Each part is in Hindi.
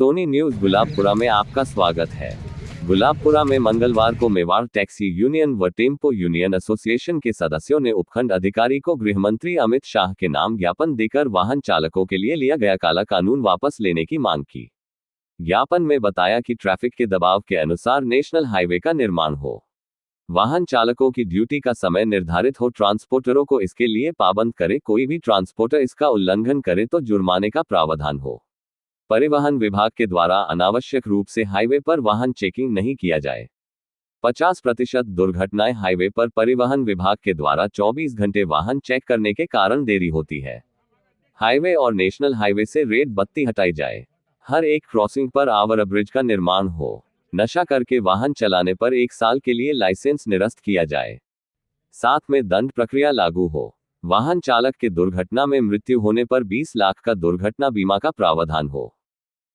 सोनी न्यूज गुलाबपुरा में आपका स्वागत है। गुलाबपुरा में मंगलवार को मेवाड़ टैक्सी यूनियन व टेम्पो यूनियन एसोसिएशन के सदस्यों ने उपखंड अधिकारी को गृहमंत्री अमित शाह के नाम ज्ञापन देकर वाहन चालकों के लिए लिया गया काला कानून वापस लेने की मांग की। ज्ञापन में बताया कि ट्रैफिक के दबाव के अनुसार नेशनल हाईवे का निर्माण हो, वाहन चालकों की ड्यूटी का समय निर्धारित हो, ट्रांसपोर्टरों को इसके लिए पाबंद करे, कोई भी ट्रांसपोर्टर इसका उल्लंघन करे तो जुर्माने का प्रावधान हो। परिवहन विभाग के द्वारा अनावश्यक रूप से हाईवे पर वाहन चेकिंग नहीं किया जाए। 50% दुर्घटनाएं हाईवे पर परिवहन विभाग के द्वारा 24 घंटे वाहन चेक करने के कारण देरी होती है। हाईवे और नेशनल हाईवे से रेड बत्ती हटाई जाए। हर एक क्रॉसिंग पर ओवरब्रिज का निर्माण हो। नशा करके वाहन चलाने पर 1 साल के लिए लाइसेंस निरस्त किया जाए। साथ में दंड प्रक्रिया लागू हो। वाहन चालक के दुर्घटना में मृत्यु होने पर 20 लाख का दुर्घटना बीमा का प्रावधान हो।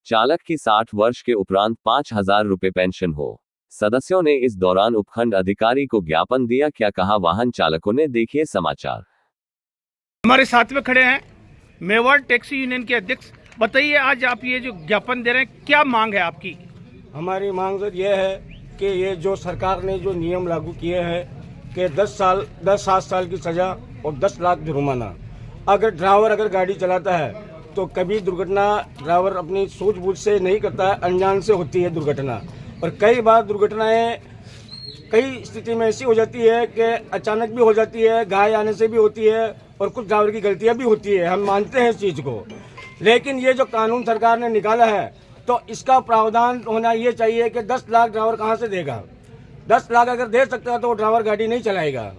चालक की 60 वर्ष के उपरांत 5,000 रुपए पेंशन हो। सदस्यों ने इस दौरान उपखंड अधिकारी को ज्ञापन दिया। क्या कहा वाहन चालकों ने, देखिए समाचार। हमारे साथ में खड़े हैं मेवाड़ टैक्सी यूनियन के अध्यक्ष। बताइए, आज आप ये जो ज्ञापन दे रहे हैं, क्या मांग है आपकी? हमारी मांग ये है कि ये जो सरकार ने जो नियम लागू किए हैं कि 7 साल की सजा और 10 लाख जुर्माना, अगर ड्राइवर गाड़ी चलाता है तो कभी दुर्घटना ड्राइवर अपनी सूझबूझ से नहीं करता है, अनजान से होती है दुर्घटना। और कई बार दुर्घटनाएं कई स्थिति में ऐसी हो जाती है कि अचानक भी हो जाती है, घायल आने से भी होती है और कुछ ड्राइवर की गलतियां भी होती है, हम मानते हैं इस चीज़ को। लेकिन ये जो कानून सरकार ने निकाला है तो इसका प्रावधान होना ये चाहिए कि 10 लाख ड्राइवर कहाँ से देगा। 10 लाख अगर दे सकता है तो ड्राइवर गाड़ी नहीं चलाएगा।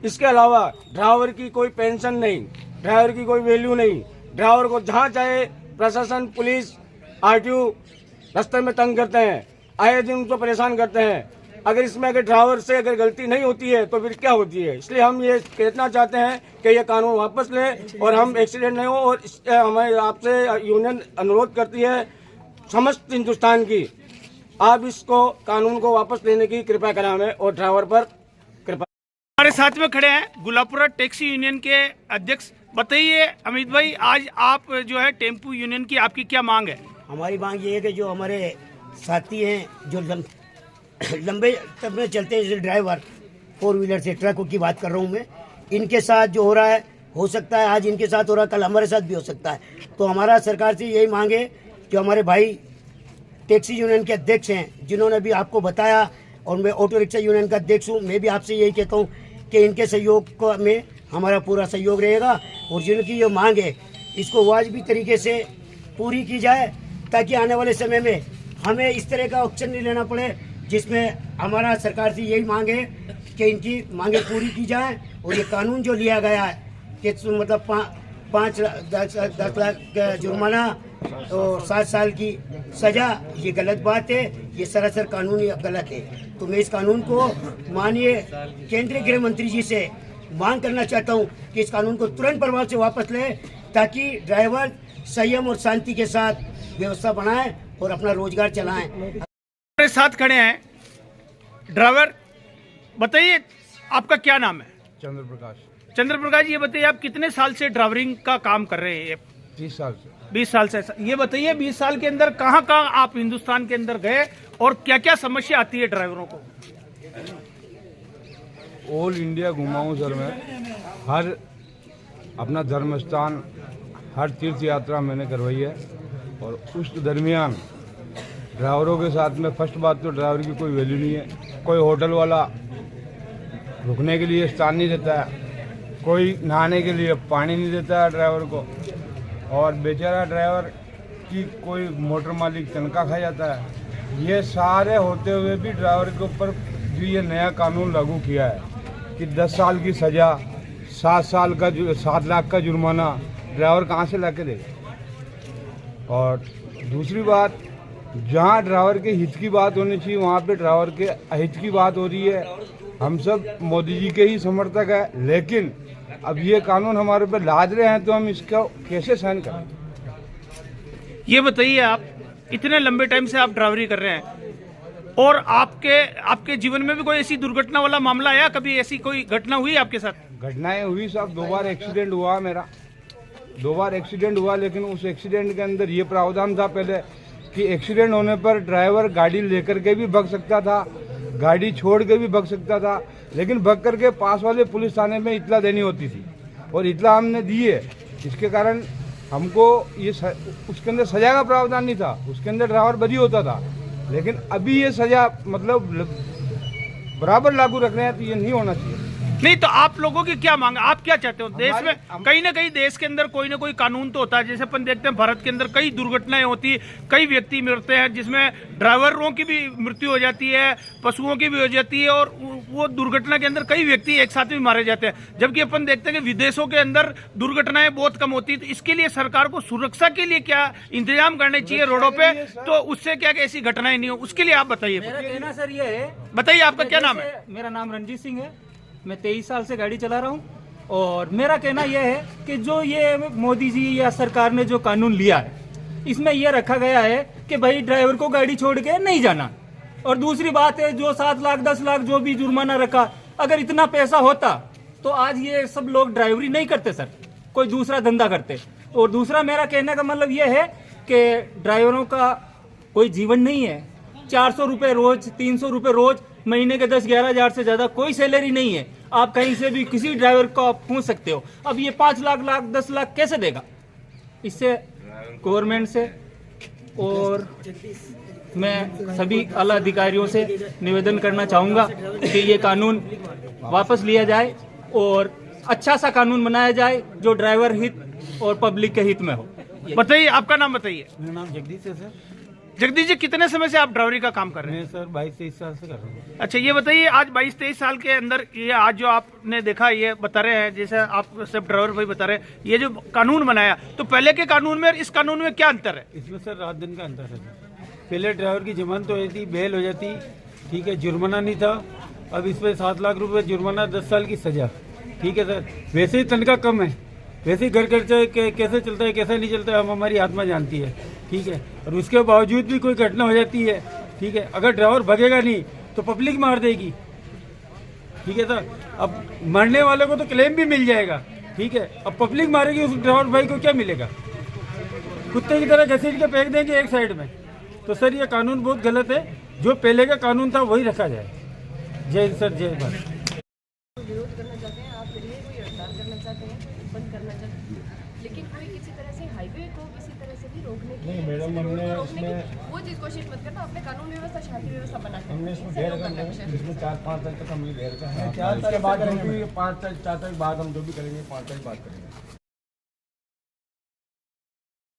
इसके अलावा ड्राइवर की कोई पेंशन नहीं, ड्राइवर की कोई वैल्यू नहीं। ड्राइवर को जहाँ चाहे प्रशासन, पुलिस, आरटीओ रास्ते में तंग करते हैं, आए दिन उनको परेशान करते हैं। अगर इसमें अगर ड्राइवर से अगर गलती नहीं होती है तो फिर क्या होती है? इसलिए हम ये कहना चाहते हैं कि ये कानून वापस लें और हम एक्सीडेंट नहीं हो। और हमें आपसे यूनियन अनुरोध करती है समस्त हिंदुस्तान की, आप इसको कानून को वापस लेने की कृपा करें हमें और ड्राइवर पर कृपा। हमारे साथ में खड़े हैं गुलाबपुरा टैक्सी यूनियन के अध्यक्ष। बताइए अमित भाई, आज आप जो है टेम्पो यूनियन की आपकी क्या मांग है? हमारी मांग ये है कि जो हमारे साथी हैं जो लंबे तक में चलते हैं, जैसे ड्राइवर 4 व्हीलर से, ट्रकों की बात कर रहा हूँ मैं, इनके साथ जो हो रहा है, हो सकता है आज इनके साथ हो रहा है, कल हमारे साथ भी हो सकता है। तो हमारा सरकार से यही मांग है कि हमारे भाई टैक्सी यूनियन के अध्यक्ष हैं, जिन्होंने भी आपको बताया, और मैं ऑटो रिक्शा यूनियन का अध्यक्ष हूँ, मैं भी आपसे यही कहता हूँ कि इनके सहयोग में हमारा पूरा सहयोग रहेगा और जिनकी ये मांग है इसको वाजिबी तरीके से पूरी की जाए, ताकि आने वाले समय में हमें इस तरह का ऑप्शन नहीं लेना पड़े, जिसमें हमारा सरकार से यही मांग है कि इनकी मांगें पूरी की जाए। और ये कानून जो लिया गया है कि मतलब 10 लाख का जुर्माना और 7 साल की सजा, ये गलत बात है, ये सरासर कानूनी गलत है। तो मैं इस कानून को माननीय केंद्रीय गृह मंत्री जी से मांग करना चाहता हूं कि इस कानून को तुरंत प्रभाव से वापस लें, ताकि ड्राइवर संयम और शांति के साथ व्यवस्था बनाएं और अपना रोजगार चलाएं। हमारे साथ खड़े हैं ड्राइवर। बताइए आपका क्या नाम है? चंद्र प्रकाश। चंद्र प्रकाश जी, ये बताइए आप कितने साल से ड्राइवरिंग का काम कर रहे हैं? 30 साल से। 20 साल से। ये बताइए 20 साल के अंदर कहाँ कहाँ आप हिंदुस्तान के अंदर गए और क्या क्या समस्या आती है ड्राइवरों को? ऑल इंडिया घुमा हूँ सर मैं। हर अपना धर्म स्थान, हर तीर्थ यात्रा मैंने करवाई है। और उस दरमियान ड्राइवरों के साथ में फर्स्ट बात तो ड्राइवर की कोई वैल्यू नहीं है। कोई होटल वाला रुकने के लिए स्थान नहीं देता है, कोई नहाने के लिए पानी नहीं देता है ड्राइवर को, और बेचारा ड्राइवर की कोई मोटर मालिक तनख्वाह खा जाता है। ये सारे होते हुए भी ड्राइवर के ऊपर जो ये नया कानून लागू किया है कि 10 साल की सज़ा, 7 लाख का जुर्माना, ड्राइवर कहाँ से ला के देगा? और दूसरी बात, जहाँ ड्राइवर के हित की बात होनी चाहिए वहाँ पे ड्राइवर के अहित की बात हो रही है। हम सब मोदी जी के ही समर्थक है, लेकिन अब ये कानून हमारे ऊपर लाद रहे हैं तो हम इसका कैसे सहन करें? ये बताइए, आप इतने लंबे टाइम से आप ड्राइवरी कर रहे हैं और आपके जीवन में भी कोई ऐसी दुर्घटना वाला मामला आया? कभी ऐसी कोई घटना हुई आपके साथ? घटनाएं हुई साहब, 2 बार एक्सीडेंट हुआ मेरा। 2 बार एक्सीडेंट हुआ, लेकिन उस एक्सीडेंट के अंदर ये प्रावधान था पहले कि एक्सीडेंट होने पर ड्राइवर गाड़ी लेकर के भी भाग सकता था, गाड़ी छोड़ के भी भाग सकता था, लेकिन भाग करके पास वाले पुलिस थाने में इत्तला देनी होती थी और इत्तला हमने दी है। इसके कारण हमको ये उसके अंदर सजा का प्रावधान नहीं था, उसके अंदर ड्राइवर बरी होता था, लेकिन अभी ये सजा मतलब बराबर लागू रख रहे हैं, तो ये नहीं होना चाहिए। नहीं तो आप लोगों की क्या मांग, आप क्या चाहते हो? देश में कहीं ना कहीं देश के अंदर कोई ना कोई कानून तो होता है। जैसे अपन देखते हैं भारत के अंदर कई दुर्घटनाएं होती, कई व्यक्ति मरते हैं, जिसमें ड्राइवरों की भी मृत्यु हो जाती है, पशुओं की भी हो जाती है, और वो दुर्घटना के अंदर कई व्यक्ति एक साथ भी मारे जाते हैं। जबकि अपन देखते हैं कि विदेशों के अंदर दुर्घटनाएं बहुत कम होती है। तो इसके लिए सरकार को सुरक्षा के लिए क्या इंतजाम करने चाहिए रोडों पे, तो उससे क्या ऐसी घटनाएं नहीं हो, उसके लिए आप बताइए। मेरा कहना सर ये है, बताइए आपका क्या नाम है? मेरा नाम रंजीत सिंह है, मैं 23 साल से गाड़ी चला रहा हूँ। और मेरा कहना यह है कि जो ये मोदी जी या सरकार ने जो कानून लिया है, इसमें यह रखा गया है कि भाई ड्राइवर को गाड़ी छोड़ के नहीं जाना। और दूसरी बात है, जो 7 लाख 10 लाख जो भी जुर्माना रखा, अगर इतना पैसा होता तो आज ये सब लोग ड्राइवरी नहीं करते सर, कोई दूसरा धंधा करते। और दूसरा मेरा कहने का मतलब यह है कि ड्राइवरों का कोई जीवन नहीं है। 400 रुपये रोज, 300 रुपये रोज, महीने के 10-11 हज़ार से ज्यादा कोई सैलरी नहीं है। आप कहीं से भी किसी ड्राइवर को आप पूछ सकते हो। अब ये 5 लाख 10 लाख कैसे देगा? इससे गवर्नमेंट से और मैं सभी आला अधिकारियों से निवेदन करना चाहूंगा कि ये कानून वापस लिया जाए और अच्छा सा कानून बनाया जाए जो ड्राइवर हित और पब्लिक के हित में हो। बताइए आपका नाम बताइए। मेरा नाम जगदीश है सर। जगदीश जी, कितने समय से आप ड्राइवरी का काम कर रहे हैं? मैं सर 22-23 साल से कर रहा हूँ। अच्छा, ये बताइए, आज 22-23 साल के अंदर ये आज जो आपने देखा, ये बता रहे हैं, जैसे आप सब ड्राइवर भाई बता रहे हैं, ये जो कानून बनाया, तो पहले के कानून में और इस कानून में क्या अंतर है? इसमें सर रात दिन का अंतर है। पहले ड्राइवर की जमानत हो जाती, बेल हो जाती, ठीक है, जुर्माना नहीं था। अब इसमें 7 लाख रुपए जुर्माना, 10 साल की सजा, ठीक है सर। वैसे ही तनख्वाह कम है, वैसे ही घर खर्चा कैसे चलता है कैसे नहीं चलता है, हम हमारी आत्मा जानती है, ठीक है। और उसके बावजूद भी कोई घटना हो जाती है, ठीक है, अगर ड्राइवर भगेगा नहीं तो पब्लिक मार देगी, ठीक है सर। अब मरने वाले को तो क्लेम भी मिल जाएगा, ठीक है। अब पब्लिक मारेगी, उस ड्राइवर भाई को क्या मिलेगा? कुत्ते की तरह घसीट के फेंक देंगे एक साइड में। तो सर ये कानून बहुत गलत है, जो पहले का कानून था वही रखा जाए। जय हिंद सर, जय भारत। विरोध करना चाहते हैं, आप करिए, कोई हड़ताल करना चाहते हैं, बंद करना चाहते हैं, लेकिन कोई किसी तरह से हाईवे को किसी तरह से भी रोकने की, नहीं मैडम, हमने इसमें वो चीज़ कोशिश मत करना। अपने कानून व्यवस्था, शांति व्यवस्था बना के हमने इसमें घेर कर इसमें 4-5 तक हमने घेर का है। 4 तारीख बाद हम जो भी 5 तारीख बाद हम जो भी करेंगे 5 तारीख बाद करेंगे।